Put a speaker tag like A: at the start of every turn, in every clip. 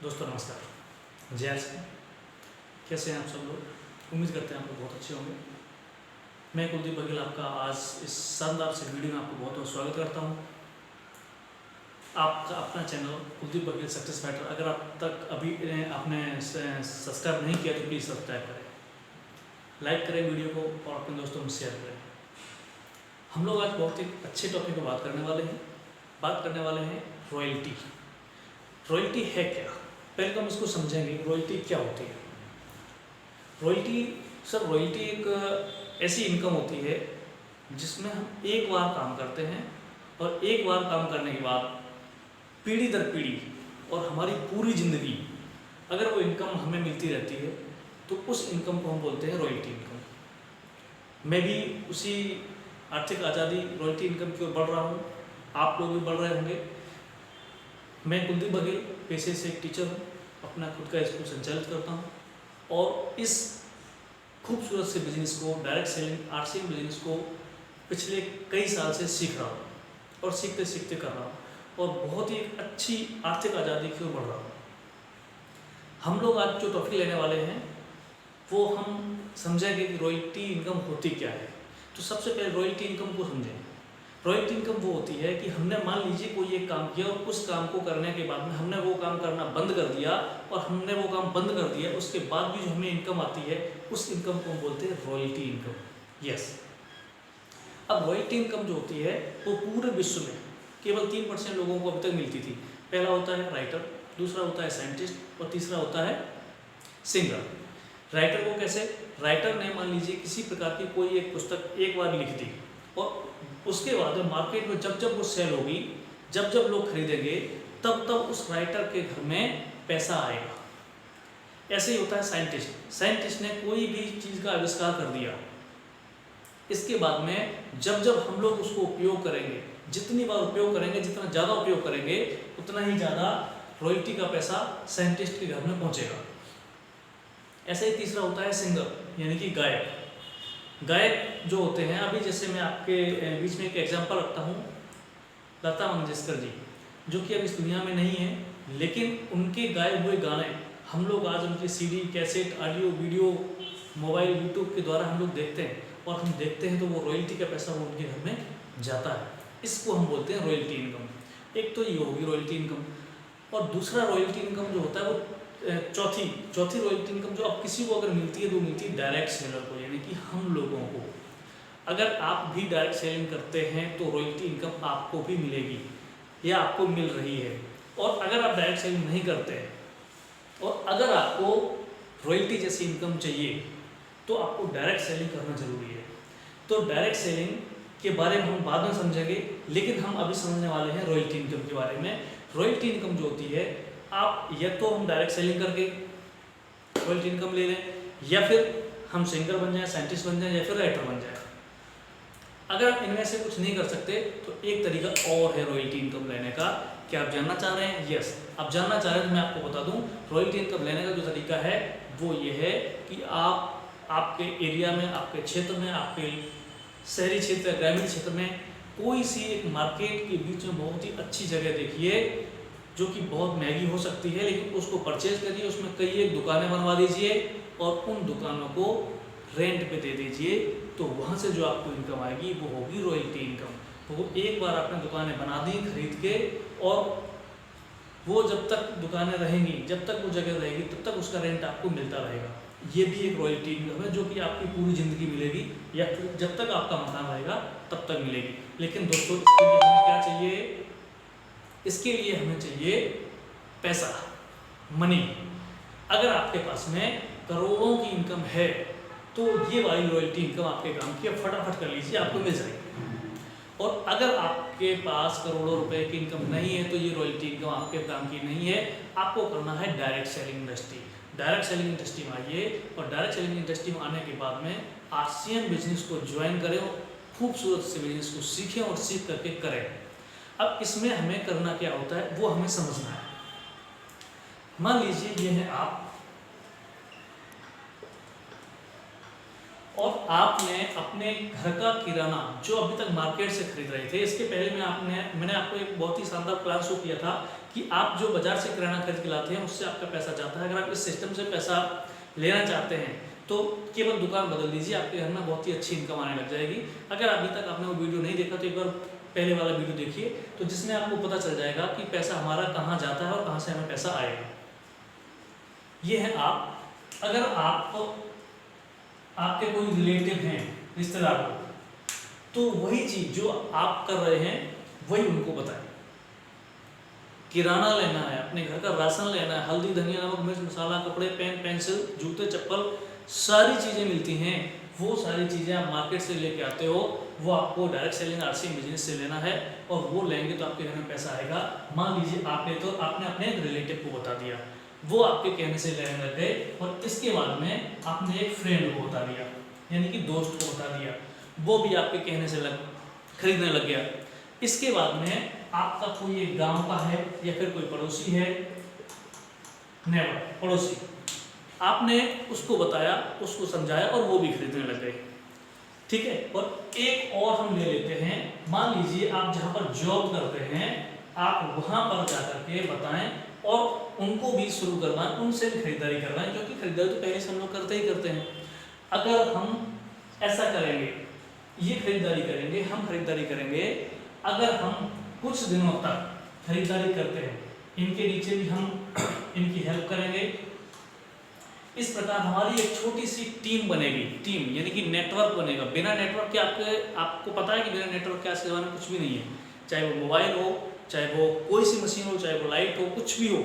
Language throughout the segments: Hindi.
A: दोस्तों नमस्कार। जय सिंह। कैसे हैं आप सब लोग? उम्मीद करते हैं आप लोग बहुत अच्छे होंगे। मैं कुलदीप बघेल आपका आज इस शानदार से वीडियो में आपको बहुत बहुत स्वागत करता हूं। आपका अपना channel Kuldeep Baghel success factor, अगर आप तक अभी आपने सब्सक्राइब नहीं किया तो प्लीज़ सब्सक्राइब करें, लाइक करें वीडियो को और अपने दोस्तों में शेयर करें। हम लोग आज बहुत ही अच्छे टॉपिक पर बात करने वाले हैं रॉयल्टी। रॉयल्टी है क्या? पहले तो हम इसको समझेंगे रॉयल्टी क्या होती है। रॉयल्टी एक ऐसी इनकम होती है जिसमें हम एक बार काम करते हैं और एक बार काम करने के बाद पीढ़ी दर पीढ़ी और हमारी पूरी ज़िंदगी अगर वो इनकम हमें मिलती रहती है तो उस इनकम को हम बोलते हैं रॉयल्टी इनकम। मैं भी उसी आर्थिक आज़ादी रॉयल्टी इनकम की ओर बढ़ रहा हूँ, आप लोग भी बढ़ रहे होंगे। मैं कुलदीप बघेल पेशे से एक टीचर हूँ, अपना खुद का स्कूल संचालित करता हूँ और इस खूबसूरत से बिजनेस को, डायरेक्ट सेलिंग आरसीएम बिजनेस को पिछले कई साल से सीख रहा हूँ और सीखते सीखते कर रहा हूँ और बहुत ही अच्छी आर्थिक आज़ादी की ओर बढ़ रहा हूँ। हम लोग आज जो टॉपिक लेने वाले हैं वो हम समझेंगे कि रॉयल्टी इनकम होती क्या है। तो सबसे पहले रॉयल्टी इनकम को समझें। रॉयल्टी इनकम वो होती है कि हमने मान लीजिए कोई एक काम किया और उस काम को करने के बाद में हमने वो काम करना बंद कर दिया और हमने वो काम बंद कर दिया, उसके बाद भी जो हमें इनकम आती है उस इनकम को हम बोलते हैं रॉयल्टी इनकम। यस। अब रॉयल्टी इनकम जो होती है वो पूरे विश्व में केवल 3% लोगों को अभी तक मिलती थी। पहला होता है राइटर, दूसरा होता है साइंटिस्ट और तीसरा होता है सिंगर। राइटर को कैसे? राइटर ने मान लीजिए किसी प्रकार की कोई एक पुस्तक एक बार लिख दी और उसके बाद मार्केट में जब जब वो सेल होगी, जब जब लोग खरीदेंगे, तब तब उस राइटर के घर में पैसा आएगा। ऐसे ही होता है साइंटिस्ट। साइंटिस्ट ने कोई भी चीज़ का आविष्कार कर दिया, इसके बाद में जब जब हम लोग उसको उपयोग करेंगे, जितनी बार उपयोग करेंगे, जितना ज़्यादा उपयोग करेंगे, उतना ही ज़्यादा रॉयल्टी का पैसा साइंटिस्ट के घर में पहुँचेगा। ऐसे ही तीसरा होता है सिंगर, यानी कि गायक। गायक जो होते हैं, अभी जैसे मैं आपके बीच में एक एग्जांपल रखता हूँ, लता मंगेशकर जी, जो कि अब इस दुनिया में नहीं है, लेकिन उनके गाए हुए गाने हम लोग आज उनकी CD, cassette, audio, video, mobile, YouTube के द्वारा हम लोग देखते हैं और हम देखते हैं तो वो रॉयल्टी का पैसा वो उनके घर में जाता है। इसको हम बोलते हैं रॉयल्टी इनकम। एक तो ये होगी रॉयल्टी इनकम और दूसरा रॉयल्टी इनकम जो होता है वो चौथी रॉयल्टी इनकम जो अब किसी को अगर मिलती है तो मिलती है डायरेक्ट सेलर को, यानी कि हम लोगों को। अगर आप भी डायरेक्ट सेलिंग करते हैं तो रॉयल्टी इनकम आपको भी मिलेगी या आपको मिल रही है। और अगर आप डायरेक्ट सेलिंग नहीं करते हैं और अगर आपको रॉयल्टी जैसी इनकम चाहिए तो आपको डायरेक्ट सेलिंग करना जरूरी है। तो डायरेक्ट सेलिंग के बारे में हम बाद में समझेंगे, लेकिन हम अभी समझने वाले हैं रॉयल्टी इनकम के बारे में। रॉयल्टी इनकम जो होती है, आप या तो हम डायरेक्ट सेलिंग करके रॉयल्टी इनकम ले लें, या फिर हम सिंगर बन जाएं, साइंटिस्ट बन जाएं, या फिर राइटर बन जाएं। अगर आप इनमें से कुछ नहीं कर सकते तो एक तरीका और है रॉयल्टी इनकम लेने का। क्या आप जानना चाह रहे हैं? यस, आप जानना चाह रहे हैं तो मैं आपको बता दूं, रॉयल्टी इनकम लेने का जो तरीका है वो ये है कि आप आपके एरिया में, आपके क्षेत्र में, आपके शहरी क्षेत्र, ग्रामीण क्षेत्र में कोई सी एक मार्केट के बीच में बहुत ही अच्छी जगह देखिए, जो कि बहुत महंगी हो सकती है, लेकिन उसको परचेज करिए, उसमें कई एक दुकानें बनवा दीजिए और उन दुकानों को रेंट पे दे दीजिए। तो वहाँ से जो आपको इनकम आएगी वो होगी रॉयल्टी इनकम। तो वो एक बार आपने दुकानें बना दी खरीद के, और वो जब तक दुकानें रहेंगी, जब तक वो जगह रहेगी, तब तक उसका रेंट आपको मिलता रहेगा। ये भी एक रॉयल्टी इनकम है जो कि आपकी पूरी ज़िंदगी मिलेगी, या फिर जब तक आपका मकान रहेगा तब तक मिलेगी। लेकिन दोस्तों इसके लिए हमें क्या चाहिए? इसके लिए हमें चाहिए पैसा, मनी। अगर आपके पास में करोड़ों की इनकम है तो ये वाली रॉयल्टी इनकम आपके काम की, अब फटाफट कर लीजिए, आपको मिल जाएगी। और अगर आपके पास करोड़ों रुपए की इनकम नहीं है तो ये रॉयल्टी इनकम आपके काम की नहीं है। आपको करना है direct selling industry. Direct selling industry में आइए और डायरेक्ट सेलिंग इंडस्ट्री में आने के बाद में आरसीएम बिजनेस को ज्वाइन करें और खूबसूरत से बिजनेस को सीखें और सीख करके करें। अब इसमें हमें करना क्या होता है वो हमें समझना है। मान लीजिए ये है आप, और आपने अपने घर का किराना जो अभी तक मार्केट से खरीद रहे थे, इसके पहले मैंने आपको एक बहुत ही शानदार प्लान शो किया था कि आप जो बाजार से किराना खरीद के लाते हैं उससे आपका पैसा जाता है। अगर आप इस सिस्टम से पैसा लेना चाहते हैं तो केवल दुकान बदल दीजिए, आपके घर में बहुत ही अच्छी इनकम आने लग जाएगी। अगर अभी तक आपने वो वीडियो नहीं देखा तो एक बार पहले वाला वीडियो देखिए, तो जिसमें आपको पता चल जाएगा कि पैसा हमारा कहाँ जाता है और कहाँ से हमें पैसा आएगा। ये है आप, अगर आपके कोई रिलेटिव हैं, रिश्तेदार हो, तो वही चीज जो आप कर रहे हैं वही उनको बताएं। किराना लेना है, अपने घर का राशन लेना है, हल्दी धनिया नमक मिर्च मसाला कपड़े पेन पेंसिल जूते चप्पल सारी चीज़ें मिलती हैं। वो सारी चीज़ें आप मार्केट से लेके आते हो, वो आपको डायरेक्ट सेलिंग आरसी बिजनेस से लेना है और वो लेंगे तो आपके घर में पैसा आएगा। मान लीजिए आपने अपने एक रिलेटिव को बता दिया, वो आपके कहने से लेने लग गए और इसके बाद में आपने एक फ्रेंड को बता दिया, यानी कि दोस्त को बता दिया, वो भी आपके कहने से खरीदने लग गया। इसके बाद में आपका कोई एक गांव का है या फिर कोई पड़ोसी है, नेबर पड़ोसी, आपने उसको बताया, उसको समझाया और वो भी खरीदने लग गए। ठीक है। और एक और हम ले लेते हैं, मान लीजिए आप जहां पर जॉब करते हैं, आप वहां पर जाकर के बताएं और उनको भी शुरू करवाएं, उनसे भी खरीदारी करवाएं, क्योंकि खरीदारी तो पहले से हम लोग करते ही करते हैं। अगर हम ऐसा करेंगे, ये खरीदारी करेंगे, हम खरीदारी करेंगे, अगर हम कुछ दिनों तक खरीदारी करते हैं, इनके नीचे भी हम इनकी हेल्प करेंगे, इस प्रकार हमारी एक छोटी सी टीम बनेगी। टीम यानी कि नेटवर्क बनेगा। बिना नेटवर्क के आपको पता है कि बिना नेटवर्क के आज के ज़माने में कुछ भी नहीं है, चाहे वो मोबाइल हो, चाहे वो कोई सी मशीन हो, चाहे वो लाइट हो, कुछ भी हो,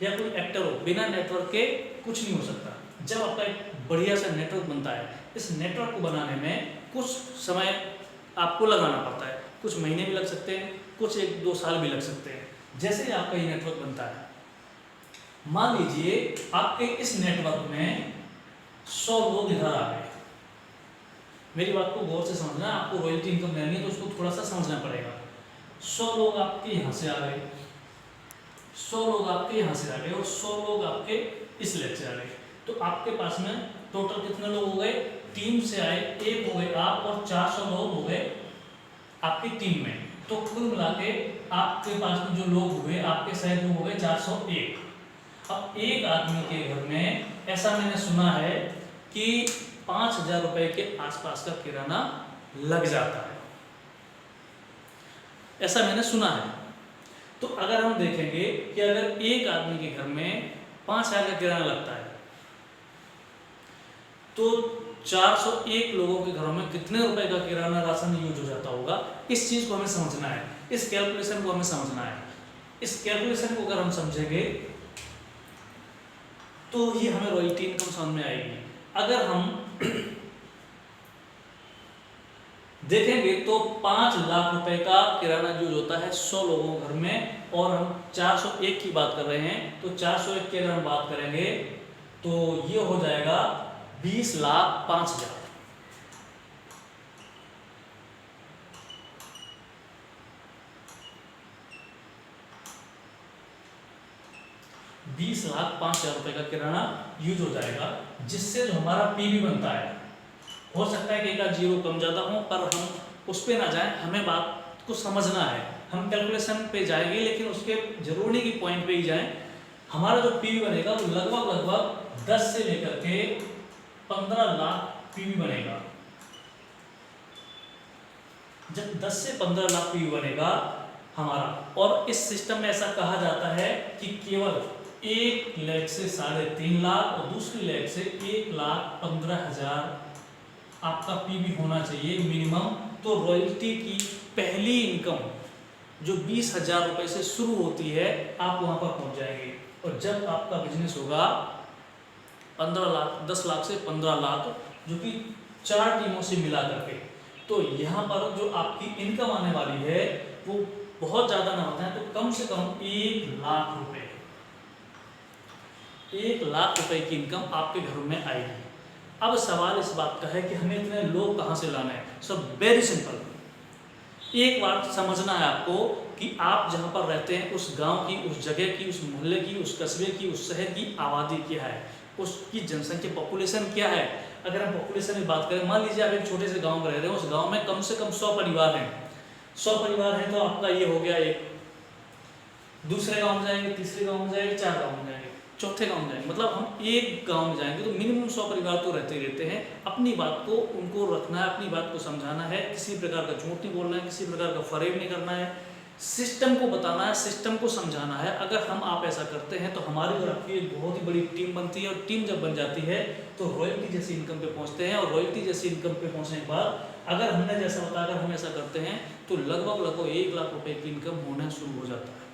A: या कोई एक्टर हो, बिना नेटवर्क के कुछ नहीं हो सकता। जब आपका एक बढ़िया सा नेटवर्क बनता है, इस नेटवर्क को बनाने में कुछ समय आपको लगाना पड़ता है, कुछ महीने भी लग सकते हैं, कुछ 1-2 साल भी लग सकते हैं। जैसे ही आपका ये नेटवर्क बनता है, मान लीजिए आपके इस नेटवर्क में 100 लोग इधर आ गए। मेरी बात को गौर से समझना, आपको रॉयल्टी इनकम लेनी है तो उसको थोड़ा सा समझना पड़ेगा। 100 लोग आपके यहाँ से आ गए, 100 लोग आपके यहाँ से आ गए और 100 लोग आपके इस लेग से आ गए, तो आपके पास में टोटल कितने लोग हो गए? टीम से आए 1 हो गए आप और 400 लोग हो गए आपकी टीम में। तो कुल मिला के आपके पास में जो लोग हुए, आपके सहित हो गए 401। अब एक आदमी के घर में ऐसा मैंने सुना है कि 5,000 रुपए के आसपास का किराना लग जाता है, ऐसा मैंने सुना है। तो अगर हम देखेंगे कि अगर एक आदमी के घर में 5,000 का किराना लगता है, तो 401 लोगों के घरों में कितने रुपए का किराना राशन यूज हो जाता होगा, इस चीज को हमें समझना है, इस कैलकुलेशन को हमें समझना है। इस कैलकुलेशन को अगर हम समझेंगे तो ही हमें रॉयल्टी इनकम समझ में आएगी। अगर हम देखेंगे तो 5 लाख रुपए का किराना यूज होता है 100 लोगों के घर में, और हम 401 की बात कर रहे हैं, तो 401 की अगर हम बात करेंगे तो ये हो जाएगा 20,05,000। 20,05,000 रुपए का किराना यूज हो जाएगा, जिससे जो हमारा पीवी बनता है, हो सकता है कि एक जीरो कम ज़्यादा हो, पर हम उस पर ना जाएं, हमें बात को समझना है। हम कैलकुलेशन पे जाएंगे लेकिन उसके जरूरी नहीं कि पॉइंट पे ही जाएं। हमारा जो पीवी बनेगा वो लगभग 10 से लेकर के 15 लाख पीवी बनेगा। जब 10 से 15 लाख पीवी बनेगा हमारा, और इस सिस्टम में ऐसा कहा जाता है कि केवल एक लेग से 3.5 लाख और दूसरी लेग से 1,15,000 आपका पीवी होना चाहिए मिनिमम। तो रॉयल्टी की पहली इनकम जो 20,000 रुपए से शुरू होती है, आप वहां पर पहुंच जाएंगे। और जब आपका बिजनेस होगा 15 लाख, 10 लाख से 15 लाख, जो कि 4 टीमों से मिला करके, तो यहाँ पर जो आपकी इनकम आने वाली है वो बहुत ज़्यादा ना होता है, तो कम से कम 1 लाख रुपए, 1 लाख रुपए की इनकम आपके घरों में आएगी। अब सवाल इस बात का है कि हमें इतने लोग कहाँ से लाने हैं। सो वेरी सिंपल, एक बार समझना है आपको कि आप जहाँ पर रहते हैं उस गांव की, उस जगह की, उस मोहल्ले की, उस कस्बे की, उस शहर की आबादी क्या है, उसकी जनसंख्या पॉपुलेशन क्या है। अगर हम पॉपुलेशन की बात करें, मान लीजिए आप एक छोटे से गांव में रह रहे हैं, उस गांव में कम से कम 100 परिवार हैं। 100 परिवार हैं तो आपका ये हो गया एक, दूसरे गांव में जाएंगे, तीसरे गांव में जाएंगे, 4 गांव में जाएंगे, चौथे गांव में जाएंगे, मतलब हम एक गांव में जाएंगे तो मिनिमम 100 परिवार तो रहते ही रहते हैं। अपनी बात को उनको रखना है, अपनी बात को समझाना है, किसी प्रकार का झूठ नहीं बोलना है, किसी प्रकार का फरेब नहीं करना है, सिस्टम को बताना है, सिस्टम को समझाना है। अगर हम आप ऐसा करते हैं तो हमारी और आपकी एक बहुत ही बड़ी टीम बनती है, और टीम जब बन जाती है तो रॉयल्टी जैसी इनकम पे पहुंचते हैं, और रॉयल्टी जैसी इनकम पे पहुंचने के बाद अगर हमने जैसा बताया, अगर हम ऐसा करते हैं तो लगभग 1 लाख रुपए की इनकम होना शुरू हो जाता है।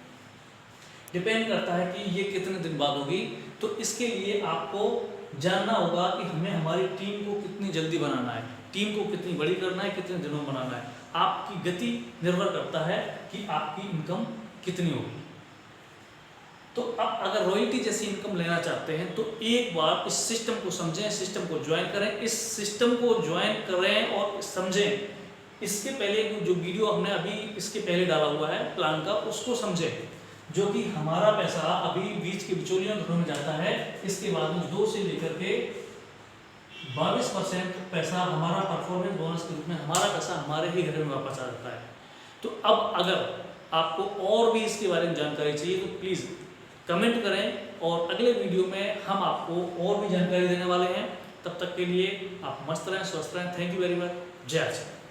A: डिपेंड करता है कि ये कितने दिन बाद होगी। तो इसके लिए आपको जानना होगा कि हमें हमारी टीम को कितनी जल्दी बनाना है, टीम को कितनी बड़ी करना है, कितने दिनों में बनाना है। आपकी गति निर्भर करता है कि आपकी इनकम कितनी होगी। तो अब अगर रॉयल्टी जैसी इनकम लेना चाहते हैं तो एक बार इस सिस्टम को समझें, सिस्टम को ज्वाइन करें, इस सिस्टम को ज्वाइन करें और समझें। इसके पहले जो वीडियो हमने अभी इसके पहले डाला हुआ है प्लान का, उसको समझें, जो कि हमारा पैसा अभी बीच के बिचौलियों घरों में जाता है। इसके बाद में 2 से लेकर के 22% पैसा हमारा परफॉर्मेंस बोनस के रूप में हमारा पैसा हमारे ही घर में वापस आ जाता है। तो अब अगर आपको और भी इसके बारे में जानकारी चाहिए तो प्लीज़ कमेंट करें, और अगले वीडियो में हम आपको और भी जानकारी देने वाले हैं। तब तक के लिए आप मस्त रहें, स्वस्थ रहें। Thank you very much. जय श्री राम।